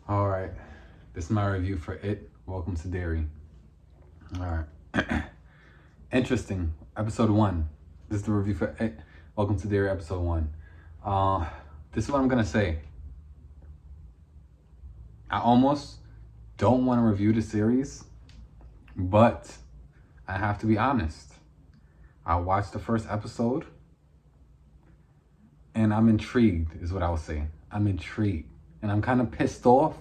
All right, this is my review for It. Welcome to Derry. All right, interesting. Episode 1. This is the review for It. Welcome to Derry, episode 1. This is what I'm gonna say. I almost don't want to review the series, but I have to be honest. I watched the first episode, and I'm intrigued, is what I will say. I'm intrigued. And I'm kind of pissed off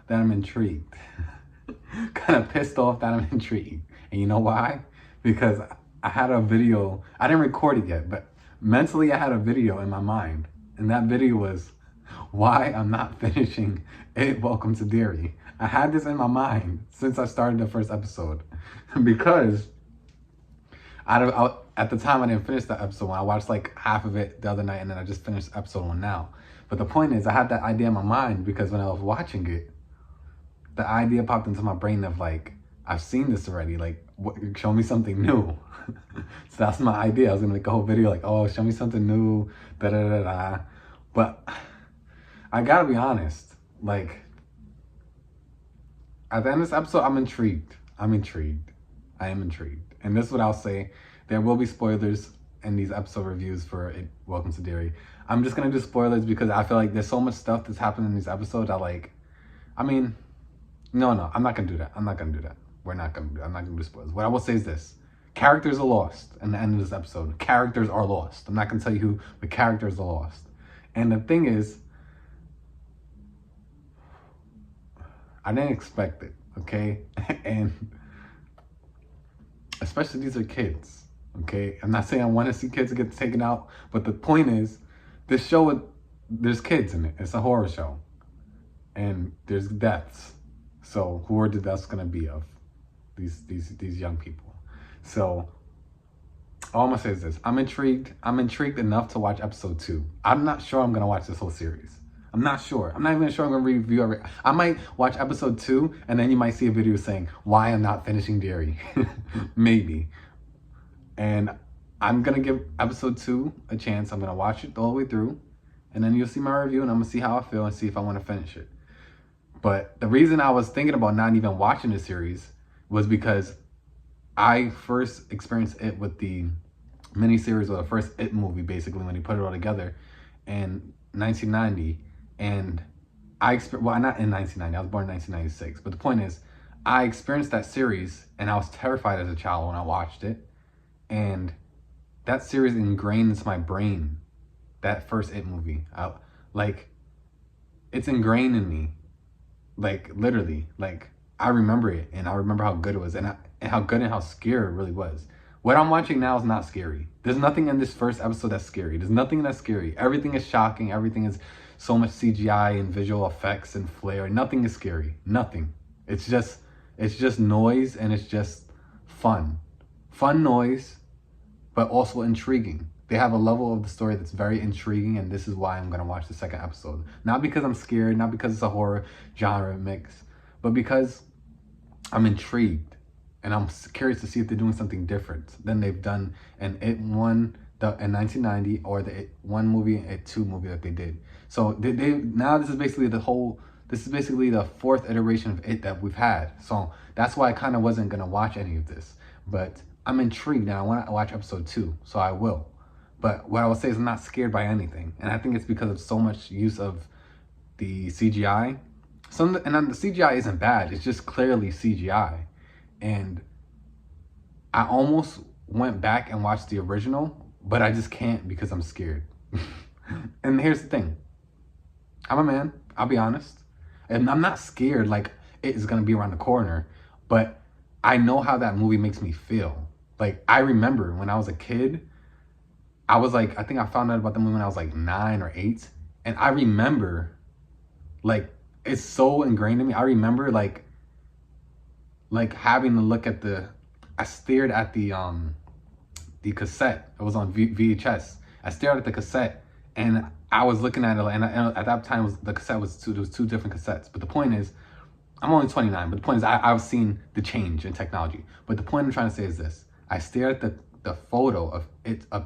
that I'm intrigued. Kind of pissed off that I'm intrigued. And you know why? Because I had a video, I didn't record it yet, but mentally I had a video in my mind. And that video was why I'm not finishing It Welcome to Derry. I had this in my mind since I started the first episode. Because at the time I didn't finish the episode 1. I watched like half of it the other night and then I just finished episode 1 now. But the point is I had that idea in my mind because when I was watching it, the idea popped into my brain of like, I've seen this already, like show me something new. So that's my idea. I was gonna make a whole video like, oh, show me something new, da da da da. But I gotta be honest, like at the end of this episode, I'm intrigued. I am intrigued. And this is what I'll say. There will be spoilers in these episode reviews for It Welcome to Derry. I'm just gonna do spoilers because I feel like there's so much stuff that's happening in these episodes. No, I'm not gonna do that. I'm not gonna do spoilers. What I will say is this. Characters are lost in the end of this episode. Characters are lost. I'm not gonna tell you who, but characters are lost. And the thing is, I didn't expect it, okay? And especially these are kids, okay? I'm not saying I want to see kids get taken out, but the point is, this show, there's kids in it. It's a horror show. And there's deaths. So who are the deaths gonna be of? These young people. So all I'm gonna say is this. I'm intrigued. I'm intrigued enough to watch episode 2. I'm not sure I'm gonna watch this whole series. I'm not sure. I'm not even sure I'm gonna review every. I might watch episode 2 and then you might see a video saying why I'm not finishing Derry. Maybe. And I'm gonna give episode 2 a chance. I'm gonna watch it all the way through. And then you'll see my review and I'm gonna see how I feel and see if I wanna finish it. But the reason I was thinking about not even watching the series was because I first experienced it with the miniseries or the first It movie, basically, when he put it all together in 1990. And not in 1990, I was born in 1996. But the point is, I experienced that series and I was terrified as a child when I watched it. And that series ingrained into my brain, that first It movie. It's ingrained in me. Like, literally, like, I remember it, and I remember how good it was, and how good and how scary it really was. What I'm watching now is not scary. There's nothing in this first episode that's scary. There's nothing that's scary. Everything is shocking. Everything is so much CGI and visual effects and flair. Nothing is scary. Nothing. It's just noise, and it's just fun. Fun noise, but also intriguing. They have a level of the story that's very intriguing, and this is why I'm gonna watch the second episode. Not because I'm scared, not because it's a horror genre mix, but because I'm intrigued, and I'm curious to see if they're doing something different than they've done in It 1 in 1990 or the It 1 movie and It 2 movie that they did. So now this is basically the 4th iteration of It that we've had. So that's why I kind of wasn't gonna watch any of this, but I'm intrigued and I want to watch episode 2, so I will. But what I will say is I'm not scared by anything. And I think it's because of so much use of the CGI. And then the CGI isn't bad. It's just clearly CGI. And I almost went back and watched the original, but I just can't because I'm scared. And here's the thing. I'm a man. I'll be honest. And I'm not scared like it is going to be around the corner. But I know how that movie makes me feel. Like, I remember when I was a kid, I think I found out about the movie when I was like 9 or 8. And I remember, like, it's so ingrained in me. I remember like having to look at I stared at the cassette. It was on VHS. I stared at the cassette and I was looking at it, and at that time the cassette was there was 2 different cassettes. But the point is, I'm only 29, but the point is I've seen the change in technology. But the point I'm trying to say is this. I stared at the photo of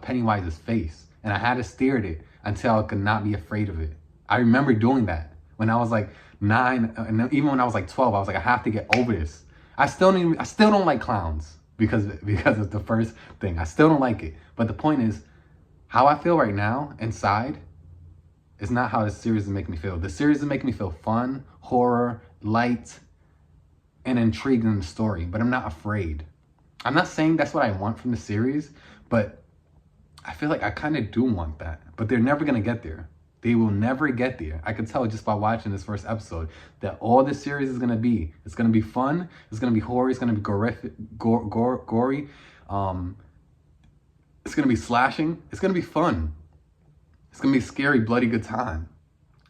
Pennywise's face, and I had to stare at it until I could not be afraid of it. I remember doing that when I was like 9, and even when I was like 12, I was like, I have to get over this. I still don't like clowns because of the first thing. I still don't like it. But the point is, how I feel right now inside is not how this series is making me feel. The series is making me feel fun, horror, light, and intrigued in the story. But I'm not afraid. I'm not saying that's what I want from the series, but I feel like I kind of do want that. But they're never gonna get there. They will never get there. I could tell just by watching this first episode that all this series is gonna be. It's gonna be fun. It's gonna be horror. It's gonna be gory. It's gonna be slashing. It's gonna be fun. It's gonna be a scary, bloody good time.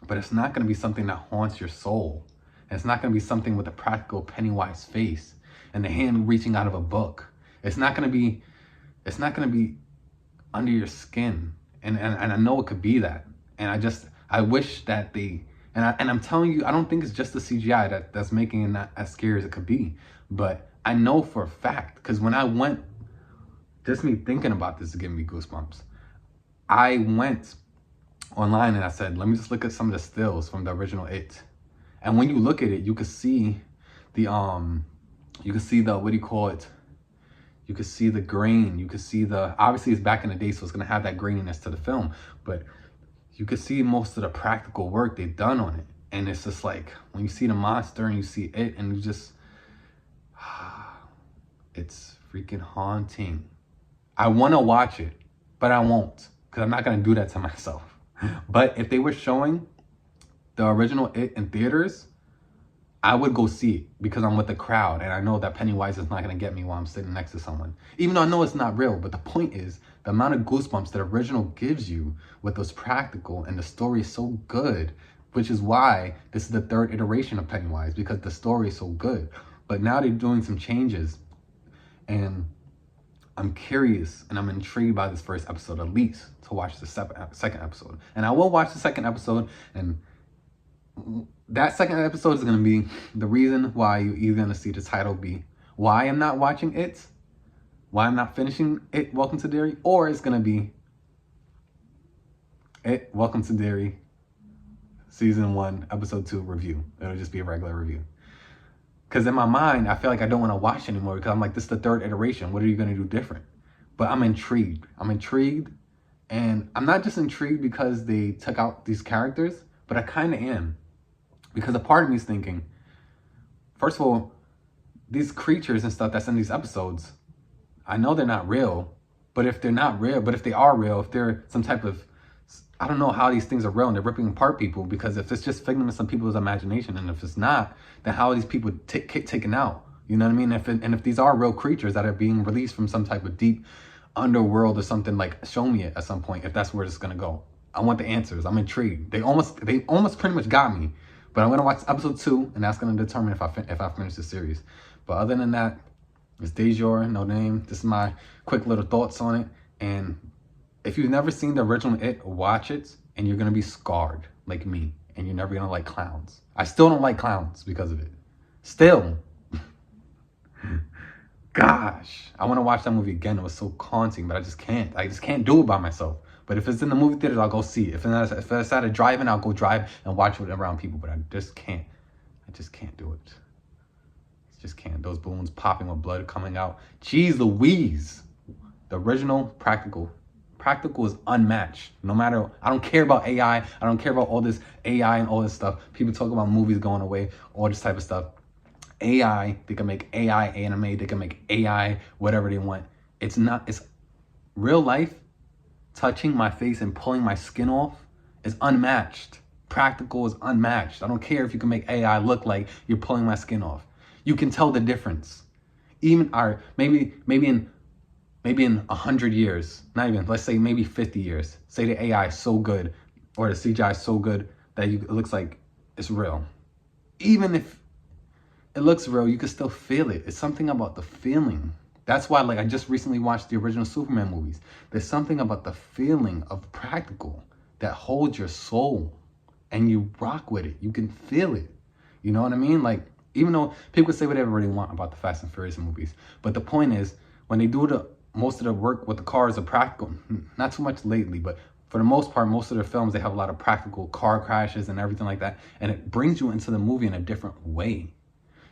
But it's not gonna be something that haunts your soul. And it's not gonna be something with a practical Pennywise face and the hand reaching out of a book. It's not gonna be under your skin. And I know it could be that. And I wish that I'm telling you, I don't think it's just the CGI that's making it not as scary as it could be. But I know for a fact, because when I went, just me thinking about this is giving me goosebumps. I went online and I said, let me just look at some of the stills from the original It. And when you look at it, you can see the what do you call it? You can see the grain. You can see obviously it's back in the day, so it's gonna have that graininess to the film, but you can see most of the practical work they've done on it. And it's just like, when you see the monster and you see it, and you just, it's freaking haunting. I wanna watch it, but I won't, because I'm not gonna do that to myself. But if they were showing the original It in theaters, I would go see it because I'm with the crowd and I know that Pennywise is not going to get me while I'm sitting next to someone. Even though I know it's not real, but the point is the amount of goosebumps that original gives you with those practical, and the story is so good, which is why this is the third iteration of Pennywise, because the story is so good. But now they're doing some changes and I'm curious and I'm intrigued by this first episode, at least to watch the second episode. And I will watch the second episode, and that second episode is going to be the reason why you're either going to see the title be why I'm not watching it, why I'm not finishing it, Welcome to Derry, or it's going to be It, Welcome to Derry, Season 1, Episode 2 review. It'll just be a regular review. Because in my mind, I feel like I don't want to watch anymore because I'm like, this is the third iteration. What are you going to do different? But I'm intrigued. I'm intrigued. And I'm not just intrigued because they took out these characters, but I kind of am. Because a part of me is thinking, first of all, these creatures and stuff that's in these episodes, I know they're not real, but if they're not real, but if they are real, if they're some type of, I don't know how these things are real and they're ripping apart people, because if it's just figment of some people's imagination, and if it's not, then how are these people taken out? You know what I mean? If these are real creatures that are being released from some type of deep underworld or something, like, show me it at some point if that's where it's gonna go. I want the answers. I'm intrigued. They almost pretty much got me. But I'm gonna watch episode 2, and that's gonna determine if I finish the series. But other than that, it's Dejour, no name. This is my quick little thoughts on it. And if you've never seen the original It, watch it, and you're gonna be scarred like me, and you're never gonna like clowns. I still don't like clowns because of it. Still. Gosh, I want to watch that movie again. It was so haunting, but I just can't do it by myself. But if it's in the movie theaters, I'll go see it. If it's at a drive-in, I'll go drive and watch it around people. But I just can't do it. I just can't. Those balloons popping with blood coming out. Jeez Louise. The original practical is unmatched. No matter, I don't care about AI. I don't care about all this AI and all this stuff. People talk about movies going away, all this type of stuff. AI, they can make AI anime. They can make AI whatever they want. It's real life. Touching my face and pulling my skin off is unmatched. Practical is unmatched. I don't care if you can make AI look like you're pulling my skin off. You can tell the difference. Even maybe in 100 years, not even, let's say maybe 50 years. Say the AI is so good, or the CGI is so good that it looks like it's real. Even if it looks real, you can still feel it. It's something about the feeling. That's why, like, I just recently watched the original Superman movies. There's something about the feeling of practical that holds your soul, and you rock with it. You can feel it. You know what I mean? Like, even though people say whatever they want about the Fast and Furious movies, but the point is, when they do most of the work with the cars are practical, not too much lately, but for the most part, most of their films, they have a lot of practical car crashes and everything like that. And it brings you into the movie in a different way.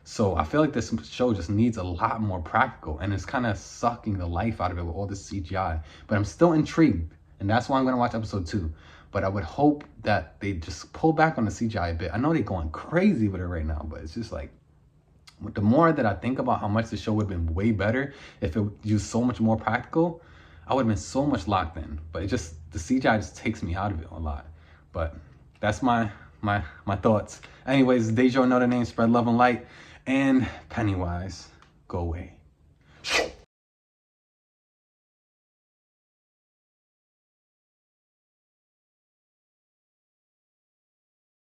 So I feel like this show just needs a lot more practical, and it's kind of sucking the life out of it with all this CGI. But I'm still intrigued, and that's why I'm gonna watch episode 2. But I would hope that they just pull back on the CGI a bit. I know they're going crazy with it right now, but it's just like, the more that I think about how much the show would have been way better if it used so much more practical, I would have been so much locked in. But it just, the CGI just takes me out of it a lot. But that's my thoughts. Anyways, Dejo, another name, spread love and light. And Pennywise, go away.